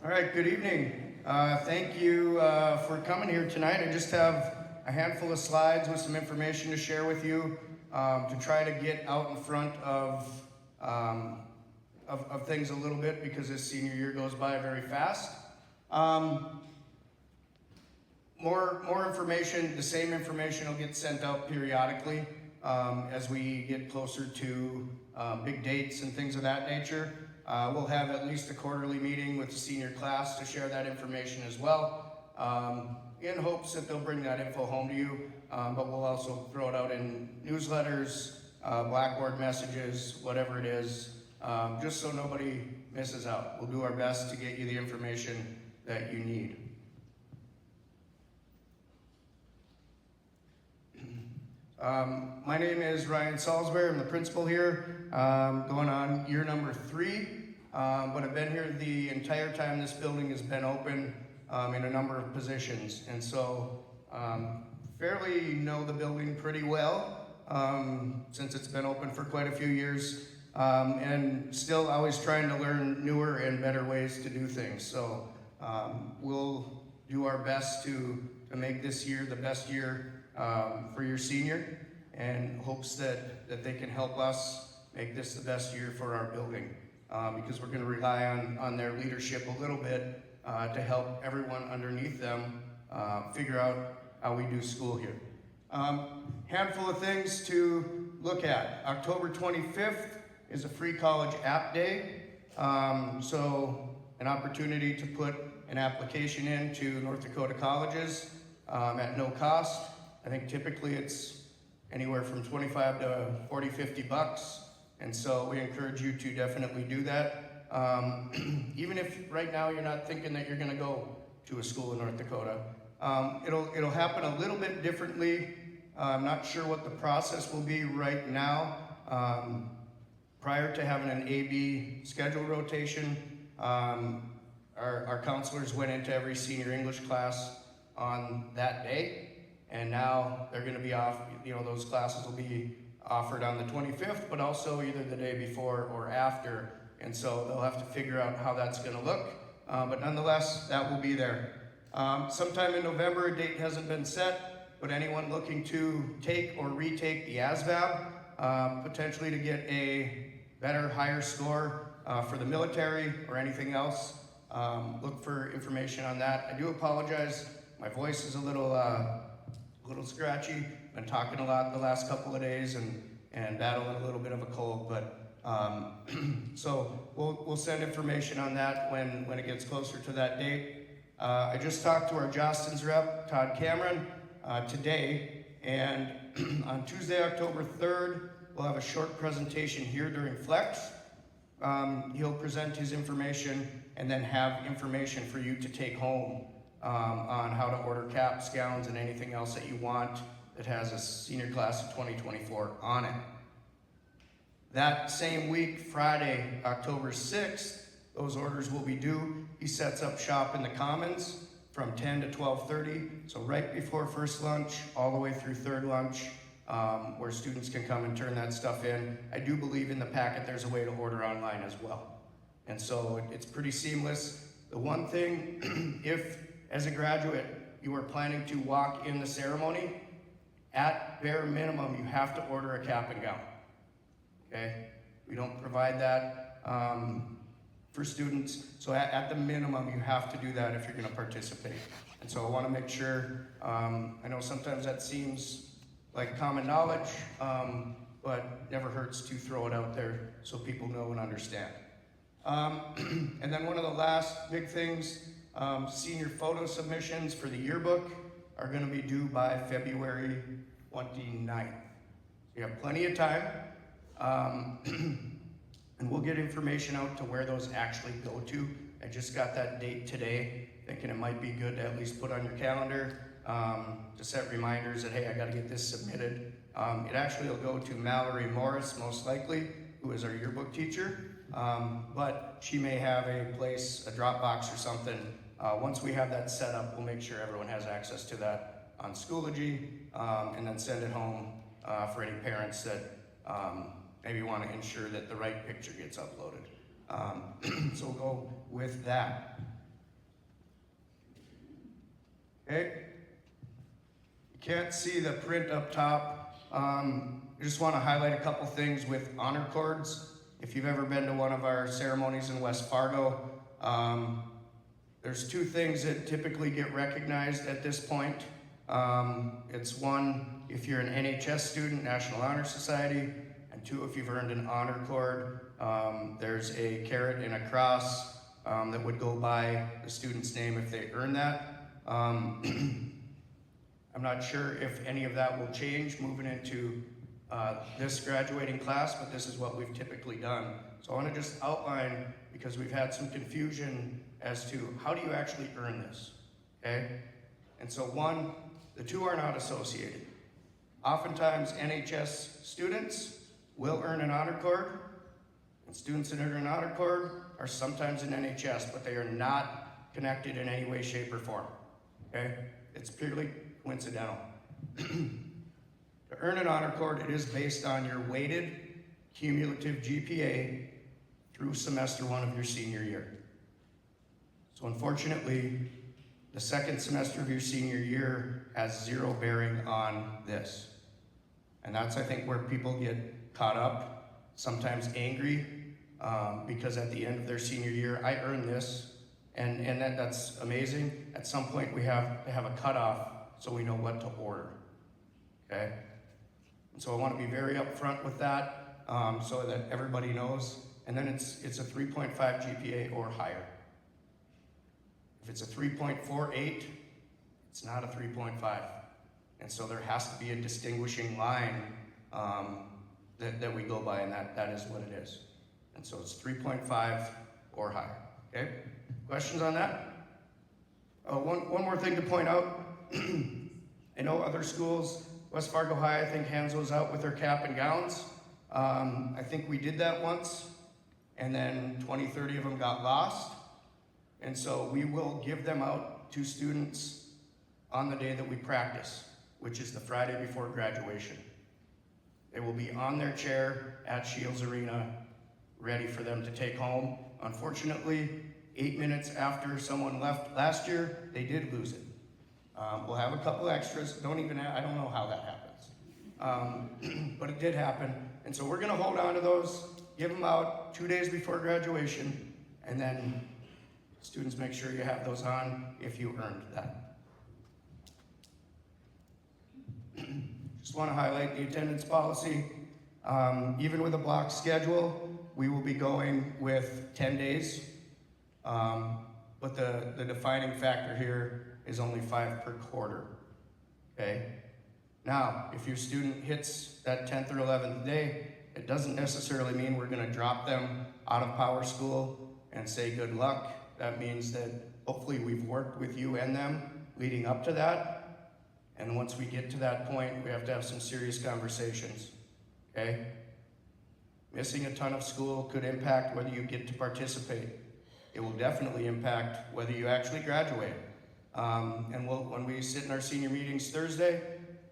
All right, good evening. Thank you for coming here tonight. I just have a handful of slides with some information to share with you to try to get out in front of things a little bit because this senior year goes by very fast. More information, the same information will get sent out periodically as we get closer to big dates and things of that nature. We'll have at least a quarterly meeting with the senior class to share that information as well, in hopes that they'll bring that info home to you, but we'll also throw it out in newsletters, Blackboard messages, whatever it is, just so nobody misses out. We'll do our best to get you the information that you need. My name is Ryan Salisbury. I'm the principal here, going on year number 3, but I've been here the entire time this building has been open in a number of positions, and so fairly know the building pretty well since it's been open for quite a few years, and still always trying to learn newer and better ways to do things. So we'll do our best to make this year the best year for your senior, and hopes that they can help us make this the best year for our building, because we're going to rely on their leadership a little bit to help everyone underneath them figure out how we do school here. Handful of things to look at. October 25th is a free college app day, so an opportunity to put an application in to North Dakota colleges at no cost. I think typically it's anywhere from 25 to 40, 50 bucks. And so we encourage you to definitely do that. Even if right now you're not thinking that you're gonna go to a school in North Dakota. It'll happen a little bit differently. I'm not sure what the process will be right now. Prior to having an A-B schedule rotation, our counselors went into every senior English class on that day. And now they're going to be off, those classes will be offered on the 25th, but also either the day before or after. And so they'll have to figure out how that's going to look. But nonetheless, that will be there. Sometime in November, a date hasn't been set, but anyone looking to take or retake the ASVAB, potentially to get a better, higher score for the military or anything else, look for information on that. I do apologize. My voice is a little scratchy. Been talking a lot the last couple of days and battling a little bit of a cold, but so we'll send information on that when it gets closer to that date. I just talked to our Jostens rep, Todd Cameron, today, and on Tuesday, October 3rd, we'll have a short presentation here during Flex. He'll present his information and then have information for you to take home on how to order caps, gowns, and anything else that you want that has a senior class of 2024 on it. That same week, Friday, October 6th, those orders will be due. He sets up shop in the Commons from 10 to 12:30, so right before first lunch, all the way through third lunch, where students can come and turn that stuff in. I do believe in the packet there's a way to order online as well. And so it's pretty seamless. The one thing, if as a graduate, you are planning to walk in the ceremony, at bare minimum, you have to order a cap and gown, okay? We don't provide that for students, so at the minimum, you have to do that if you're gonna participate. And so I wanna make sure, I know sometimes that seems like common knowledge, but never hurts to throw it out there so people know and understand. And then one of the last big things, senior photo submissions for the yearbook are going to be due by February 29th. You have plenty of time, and we'll get information out to where those actually go to. I just got that date today, thinking it might be good to at least put on your calendar to set reminders that, hey, I got to get this submitted. It actually will go to Mallory Morris, most likely, who is our yearbook teacher, but she may have a place, a Dropbox or something. Once we have that set up, we'll make sure everyone has access to that on Schoology, and then send it home for any parents that maybe want to ensure that the right picture gets uploaded. So we'll go with that. okay? You can't see the print up top. I just want to highlight a couple things with honor cords. If you've ever been to one of our ceremonies in West Fargo, there's two things that typically get recognized at this point. It's one, if you're an NHS student, National Honor Society, and two, if you've earned an honor cord. There's a carrot and a cross that would go by the student's name if they earn that. I'm not sure if any of that will change moving into this graduating class, but this is what we've typically done. So I want to just outline, because we've had some confusion as to how do you actually earn this, okay? And so one, the two are not associated. Oftentimes NHS students will earn an honor cord, and students that earn an honor cord are sometimes in NHS, but they are not connected in any way, shape, or form, okay? It's purely coincidental. To earn an honor cord, it is based on your weighted cumulative GPA through semester one of your senior year. So unfortunately, the second semester of your senior year has zero bearing on this. And that's, I think, where people get caught up, sometimes angry, because at the end of their senior year, I earned this, and that's amazing. At some point, we have to have a cutoff so we know what to order, okay? And so I want to be very upfront with that, so that everybody knows. And then it's a 3.5 GPA or higher. If it's a 3.48, it's not a 3.5. And so there has to be a distinguishing line that we go by, and that is what it is. And so it's 3.5 or higher, okay? Questions on that? One more thing to point out. I know other schools, West Fargo High, I think, hands those out with their cap and gowns. I think we did that once, and then 20, 30 of them got lost. And so we will give them out to students on the day that we practice, which is the Friday before graduation. They will be on their chair at Shields Arena, ready for them to take home. Unfortunately, 8 minutes after someone left last year, they did lose it. We'll have a couple extras. I don't know how that happens. But it did happen. And so we're gonna hold on to those, give them out 2 days before graduation, and then students, make sure you have those on if you earned that. Just want to highlight the attendance policy. Even with a block schedule, we will be going with 10 days. But the defining factor here is only 5 per quarter, okay? Now, if your student hits that 10th or 11th day, it doesn't necessarily mean we're gonna drop them out of Power School and say good luck. That means that hopefully we've worked with you and them leading up to that. And once we get to that point, we have to have some serious conversations, okay? Missing a ton of school could impact whether you get to participate. It will definitely impact whether you actually graduate. And when we sit in our senior meetings Thursday,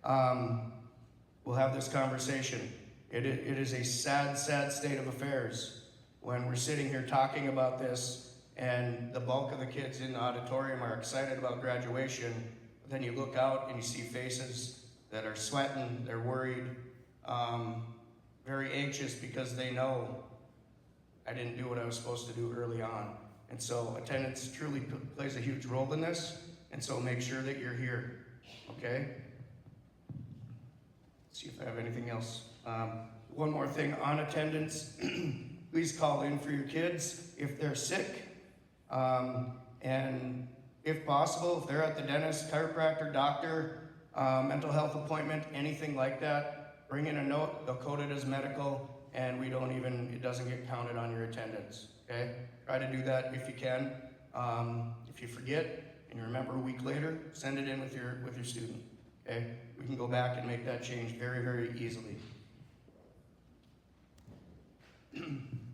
we'll have this conversation. It is a sad, sad state of affairs when we're sitting here talking about this, and the bulk of the kids in the auditorium are excited about graduation. But then you look out and you see faces that are sweating, they're worried, very anxious because they know I didn't do what I was supposed to do early on. And so attendance truly plays a huge role in this, and so make sure that you're here, okay? Let's see if I have anything else. One more thing on attendance, please call in for your kids if they're sick. And if possible, if they're at the dentist, chiropractor, doctor, mental health appointment, anything like that, bring in a note, they'll code it as medical, and it doesn't get counted on your attendance, okay? Try to do that if you can. If you forget and you remember a week later, send it in with your student, okay? We can go back and make that change very, very easily.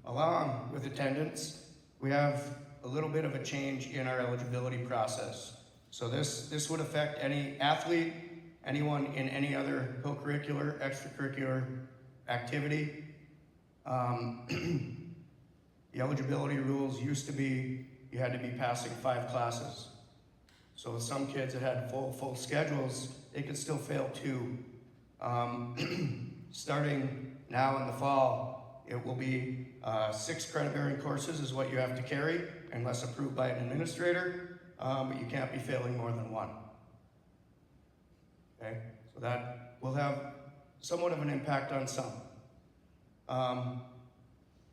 Along with attendance, we have a little bit of a change in our eligibility process. So this would affect any athlete, anyone in any other co-curricular, extracurricular activity. The eligibility rules used to be you had to be passing 5 classes. So some kids that had full schedules, they could still fail too. Starting now in the fall, it will be 6 credit-bearing courses is what you have to carry, unless approved by an administrator, but you can't be failing more than 1. Okay, so that will have somewhat of an impact on some.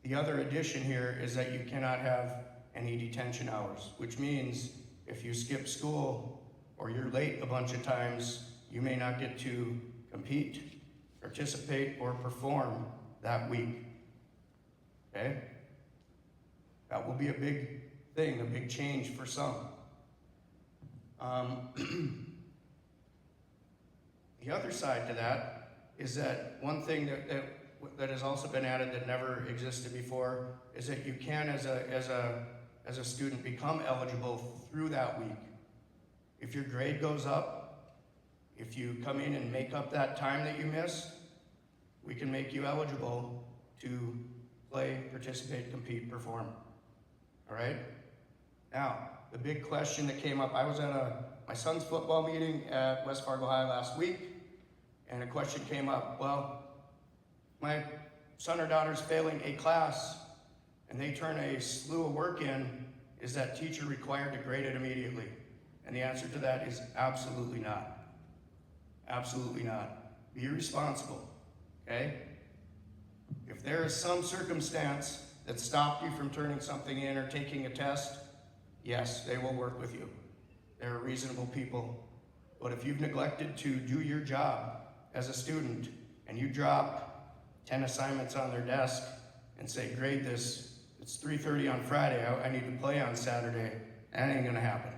The other addition here is that you cannot have any detention hours, which means if you skip school or you're late a bunch of times, you may not get to compete, participate, or perform that week. Okay? That will be a big thing, a big change for some. The other side to that is that one thing that has also been added that never existed before is that you can, as a student, become eligible through that week. If your grade goes up, if you come in and make up that time that you missed, we can make you eligible to play, participate, compete, perform. All right? Now, the big question that came up, I was at my son's football meeting at West Fargo High last week, and a question came up, well, my son or daughter's failing a class, and they turn a slew of work in, is that teacher required to grade it immediately? And the answer to that is absolutely not. Absolutely not. Be responsible, okay? If there is some circumstance that stopped you from turning something in or taking a test, yes, they will work with you. They're reasonable people. But if you've neglected to do your job as a student and you drop 10 assignments on their desk and say, grade this, it's 3:30 on Friday, I need to play on Saturday, that ain't gonna happen,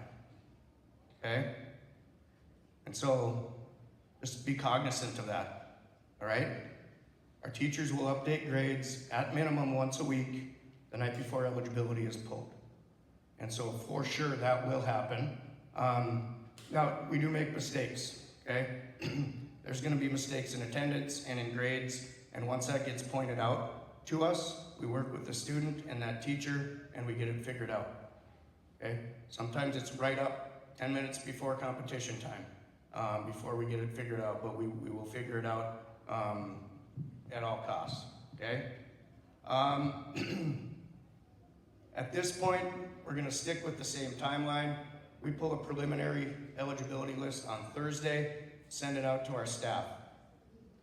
okay? And so, just be cognizant of that, all right? Our teachers will update grades at minimum once a week the night before eligibility is pulled. And so for sure that will happen. Now, we do make mistakes, okay? There's gonna be mistakes in attendance and in grades, and once that gets pointed out to us, we work with the student and that teacher, and we get it figured out, okay? Sometimes it's right up 10 minutes before competition time, before we get it figured out, but we will figure it out at all costs, okay? At this point, we're gonna stick with the same timeline. We pull a preliminary eligibility list on Thursday, send it out to our staff,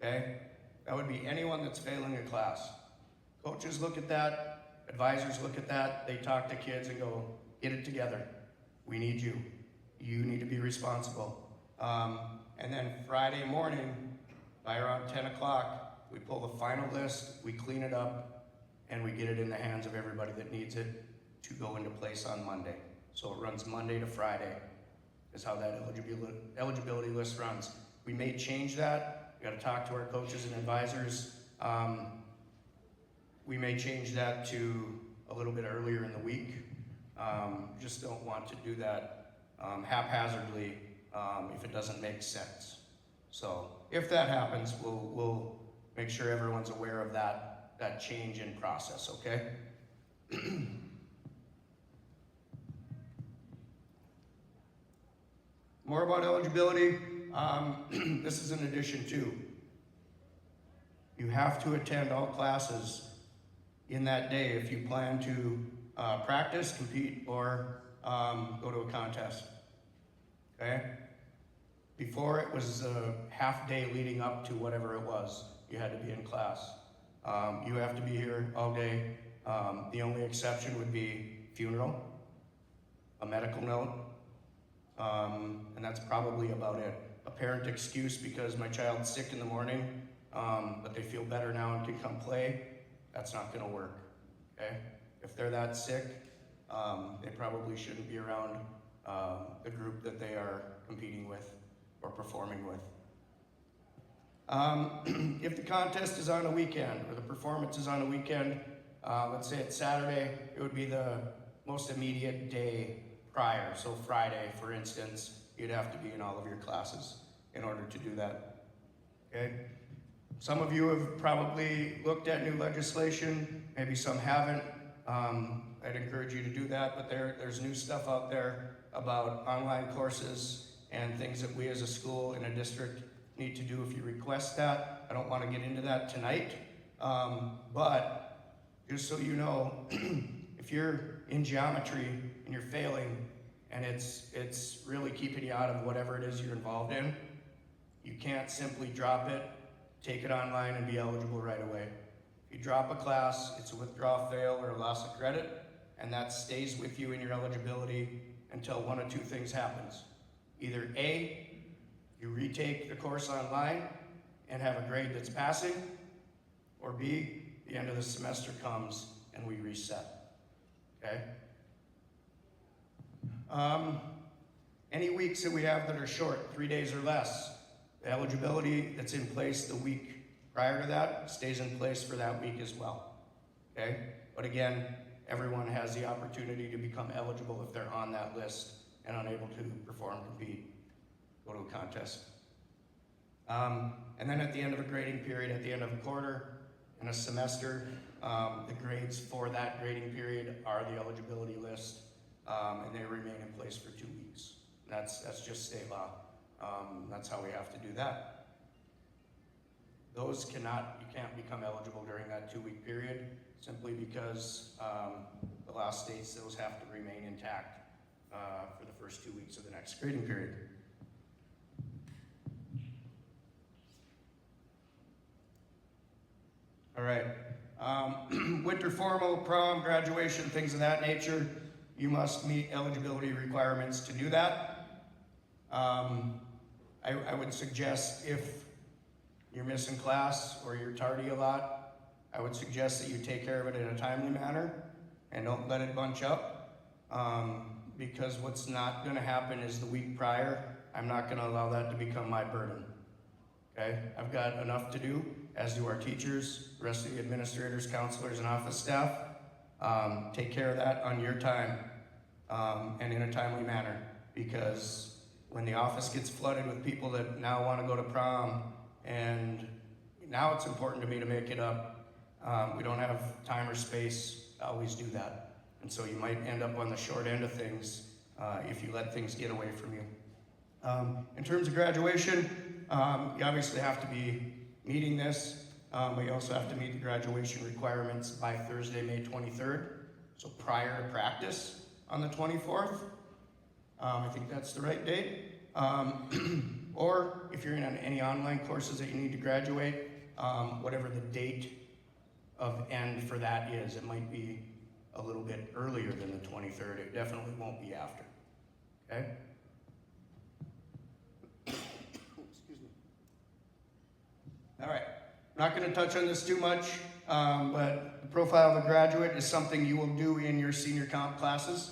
okay? That would be anyone that's failing a class. Coaches look at that, advisors look at that, they talk to kids and go, get it together. We need you. You need to be responsible. And then Friday morning, by around 10 o'clock, we pull the final list, we clean it up, and we get it in the hands of everybody that needs it to go into place on Monday. So it runs Monday to Friday, is how that eligibility list runs. We may change that. We gotta talk to our coaches and advisors. We may change that to a little bit earlier in the week. Just don't want to do that haphazardly if it doesn't make sense. So if that happens, we'll make sure everyone's aware of that change in process, okay? More about eligibility. This is an addition too. You have to attend all classes in that day if you plan to practice, compete, or go to a contest, okay? Before, it was a half day leading up to whatever it was. You had to be in class. You have to be here all day. The only exception would be funeral, a medical note, and that's probably about it. A parent excuse because my child's sick in the morning, but they feel better now and can come play, that's not gonna work, okay? If they're that sick, they probably shouldn't be around the group that they are competing with or performing with. If the contest is on a weekend or the performance is on a weekend, let's say it's Saturday, it would be the most immediate day prior. So Friday, for instance, you'd have to be in all of your classes in order to do that, okay? Some of you have probably looked at new legislation, maybe some haven't. I'd encourage you to do that, but there's new stuff out there about online courses and things that we as a school in a district need to do if you request that. I don't want to get into that tonight, but just so you know, if you're in geometry and you're failing and it's really keeping you out of whatever it is you're involved in, you can't simply drop it, take it online, and be eligible right away. If you drop a class, it's a withdraw, fail, or a loss of credit, and that stays with you in your eligibility until one of two things happens. Either A, you retake the course online and have a grade that's passing, or B, the end of the semester comes and we reset, okay? Any weeks that we have that are short, 3 days or less, the eligibility that's in place the week prior to that stays in place for that week as well, okay? But again, everyone has the opportunity to become eligible if they're on that list and unable to perform, compete, go to a contest. And then at the end of a grading period, at the end of a quarter, in a semester, the grades for that grading period are the eligibility list, and they remain in place for 2 weeks. That's just state law. That's how we have to do that. You can't become eligible during that 2-week period simply because the law states those have to remain intact for the first 2 weeks of the next grading period. All right, winter formal, prom, graduation, things of that nature, you must meet eligibility requirements to do that. I would suggest if you're missing class or you're tardy a lot, I would suggest that you take care of it in a timely manner and don't let it bunch up, because what's not gonna happen is the week prior, I'm not gonna allow that to become my burden, okay? I've got enough to do, as do our teachers, the rest of the administrators, counselors, and office staff. Take care of that on your time and in a timely manner, because when the office gets flooded with people that now want to go to prom, and now it's important to me to make it up, we don't have time or space to always do that. And so you might end up on the short end of things if you let things get away from you. In terms of graduation, you obviously have to be meeting this, but you also have to meet the graduation requirements by Thursday, May 23rd, so prior to practice on the 24th. I think that's the right date. Or if you're in any online courses that you need to graduate, whatever the date of end for that is, it might be a little bit earlier than the 23rd. It definitely won't be after, okay? All right, not going to touch on this too much, but the profile of a graduate is something you will do in your senior comp classes,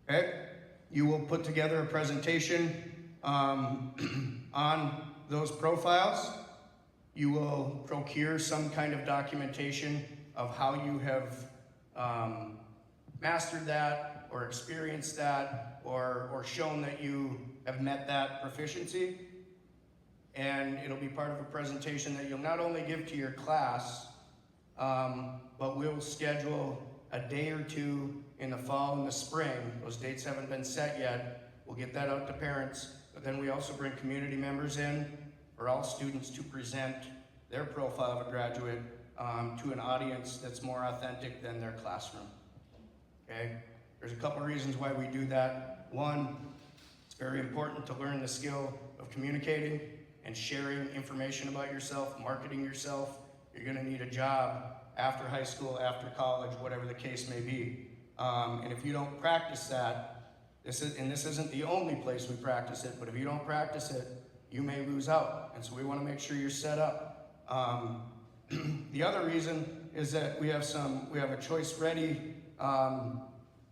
okay? You will put together a presentation on those profiles. You will procure some kind of documentation of how you have mastered that or experienced that or shown that you have met that proficiency. And it'll be part of a presentation that you'll not only give to your class, but we'll schedule a day or two in the fall and the spring. Those dates haven't been set yet. We'll get that out to parents, but then we also bring community members in for all students to present their profile of a graduate to an audience that's more authentic than their classroom, okay? There's a couple reasons why we do that. One, it's very important to learn the skill of communicating and sharing information about yourself, marketing yourself. You're gonna need a job after high school, after college, whatever the case may be. And if you don't practice that, this isn't the only place we practice it, but if you don't practice it, you may lose out. And so we wanna make sure you're set up. The other reason is that we have a choice ready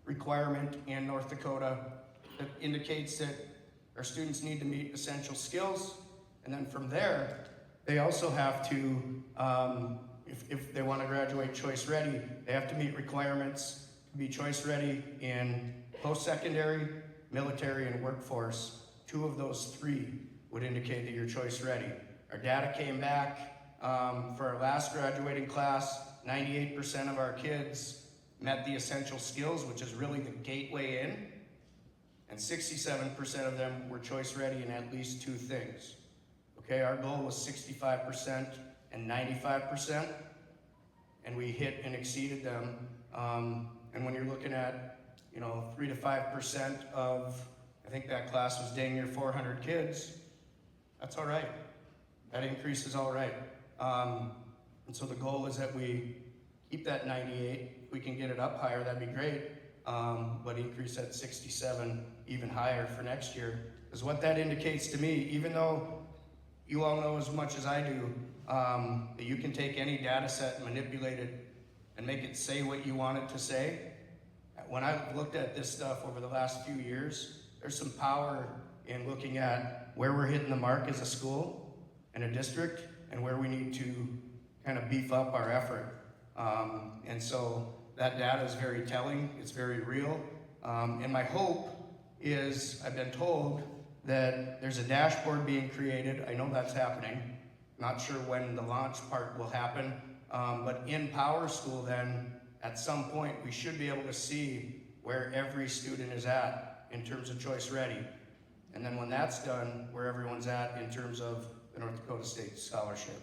requirement in North Dakota that indicates that our students need to meet essential skills. And then from there, they also have to, if they want to graduate choice ready, they have to meet requirements to be choice ready in post-secondary, military, and workforce. 2 of those 3 would indicate that you're choice ready. Our data came back for our last graduating class, 98% of our kids met the essential skills, which is really the gateway in. and 67% of them were choice ready in at least 2 things. Okay, our goal was 65% and 95%, and we hit and exceeded them. And when you're looking at, 3 to 5% of, I think that class was dang near 400 kids, that's all right. That increase is all right. And so the goal is that we keep that 98. If we can get it up higher, that'd be great. But increase that 67 even higher for next year. Because what that indicates to me, even though you all know as much as I do, that you can take any data set and manipulate it and make it say what you want it to say. When I've looked at this stuff over the last few years, there's some power in looking at where we're hitting the mark as a school and a district and where we need to kind of beef up our effort. And so that data is very telling, it's very real. And my hope is, I've been told that there's a dashboard being created. I know that's happening. Not sure when the launch part will happen. But in Power School then, at some point, we should be able to see where every student is at in terms of choice ready. And then when that's done, where everyone's at in terms of the North Dakota State Scholarship.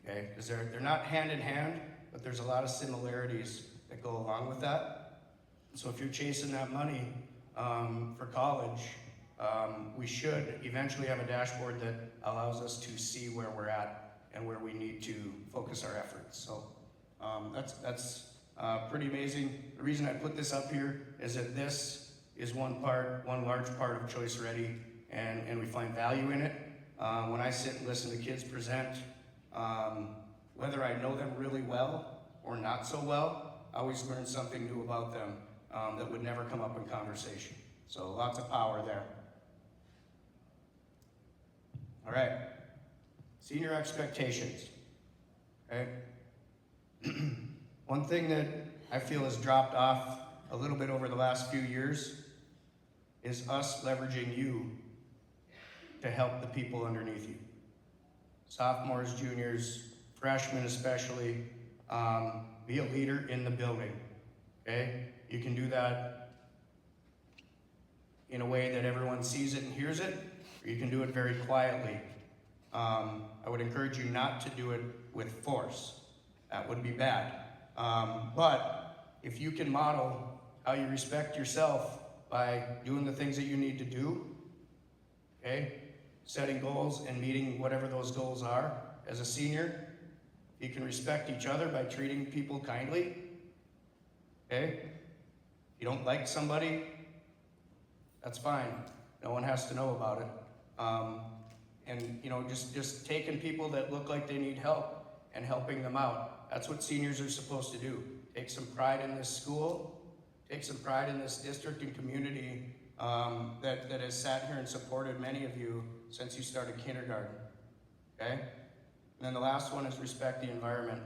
Okay, because they're not hand in hand, but there's a lot of similarities that go along with that. So if you're chasing that money for college, we should eventually have a dashboard that allows us to see where we're at and where we need to focus our efforts. So that's pretty amazing. The reason I put this up here is that this is one large part of Choice Ready, and we find value in it. When I sit and listen to kids present, whether I know them really well or not so well, I always learn something new about them that would never come up in conversation. So lots of power there. All right, senior expectations, okay? One thing that I feel has dropped off a little bit over the last few years is us leveraging you to help the people underneath you. Sophomores, juniors, freshmen especially, be a leader in the building, okay? You can do that in a way that everyone sees it and hears it, or you can do it very quietly. I would encourage you not to do it with force. That would be bad. But if you can model how you respect yourself by doing the things that you need to do, okay? Setting goals and meeting whatever those goals are. As a senior, you can respect each other by treating people kindly, okay? If you don't like somebody, that's fine. No one has to know about it. And just taking people that look like they need help and helping them out. That's what seniors are supposed to do. Take some pride in this school, take some pride in this district and community that has sat here and supported many of you since you started kindergarten, okay? And then the last one is respect the environment.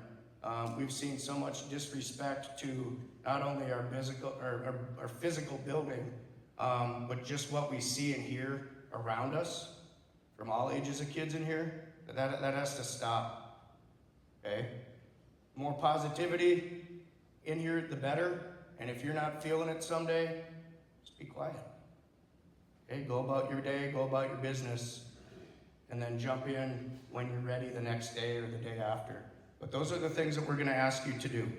We've seen so much disrespect to not only our physical building, but just what we see and hear around us from all ages of kids in here. That has to stop, okay? More positivity in here, the better. And if you're not feeling it someday, just be quiet. Okay, go about your day, go about your business, and then jump in when you're ready the next day or the day after. But those are the things that we're gonna ask you to do,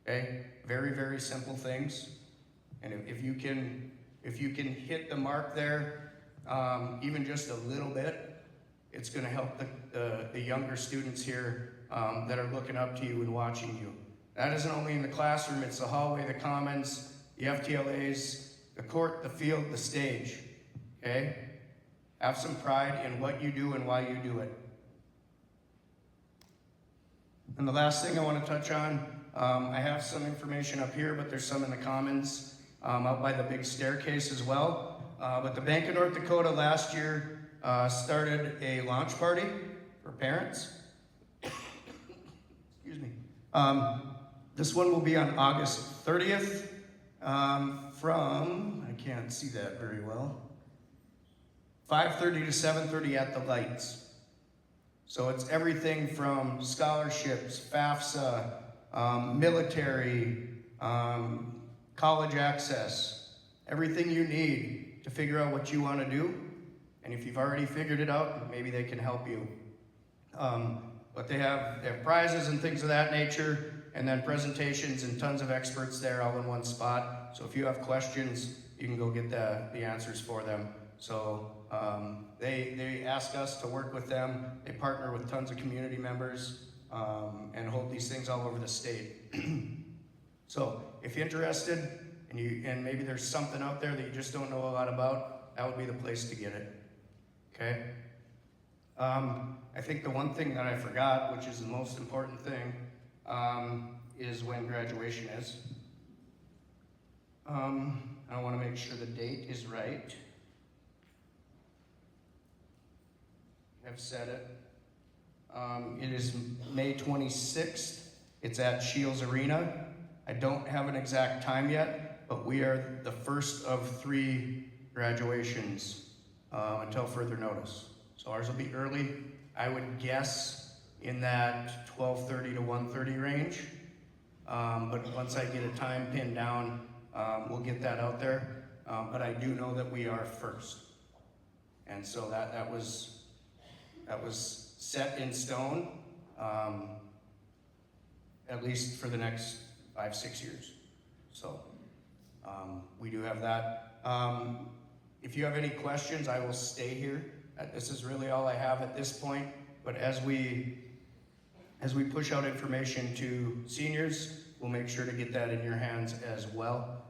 okay? Very, very simple things. And if you can hit the mark there, even just a little bit, it's gonna help the younger students here that are looking up to you and watching you. That isn't only in the classroom, it's the hallway, the commons, the FTLAs, the court, the field, the stage, okay? Have some pride in what you do and why you do it. And the last thing I want to touch on, I have some information up here, but there's some in the commons out by the big staircase as well. But the Bank of North Dakota last year started a launch party for parents. Excuse me. This one will be on August 30th from, I can't see that very well, 5:30 to 7:30 at the lights. So it's everything from scholarships, FAFSA, military, college access, everything you need to figure out what you want to do. And if you've already figured it out, maybe they can help you. But they have prizes and things of that nature, and then presentations and tons of experts there all in one spot. So if you have questions, you can go get the answers for them. So they ask us to work with them. They partner with tons of community members and hold these things all over the state. So if you're interested and maybe there's something out there that you just don't know a lot about, that would be the place to get it. Okay? I think the one thing that I forgot, which is the most important thing, is when graduation is. I want to make sure the date is right. I've said it. It is May 26th. It's at Shields Arena. I don't have an exact time yet, but we are the first of 3 graduations until further notice. So ours will be early. I would guess in that 12:30 to 1:30 range. But once I get a time pinned down, we'll get that out there. But I do know that we are first. And so that was set in stone, at least for the next 5-6 years. So we do have that. If you have any questions, I will stay here. This is really all I have at this point. But as we push out information to seniors, we'll make sure to get that in your hands as well,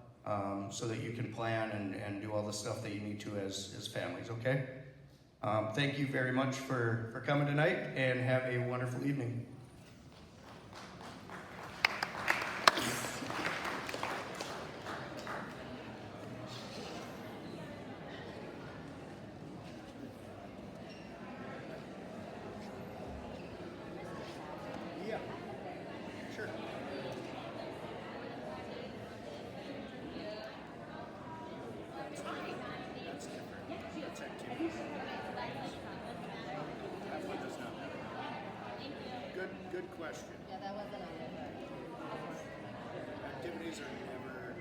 so that you can plan and do all the stuff that you need to as families, okay? Thank you very much for coming tonight, and have a wonderful evening. Yeah, sure. That's different. That's activities. That one does not matter. Good question. Yeah, that wasn't on there. Activities are never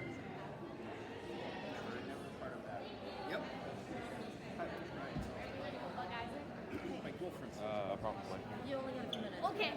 part of that. Yep. Right. My girlfriend's probably. You only have 2 minutes. Okay.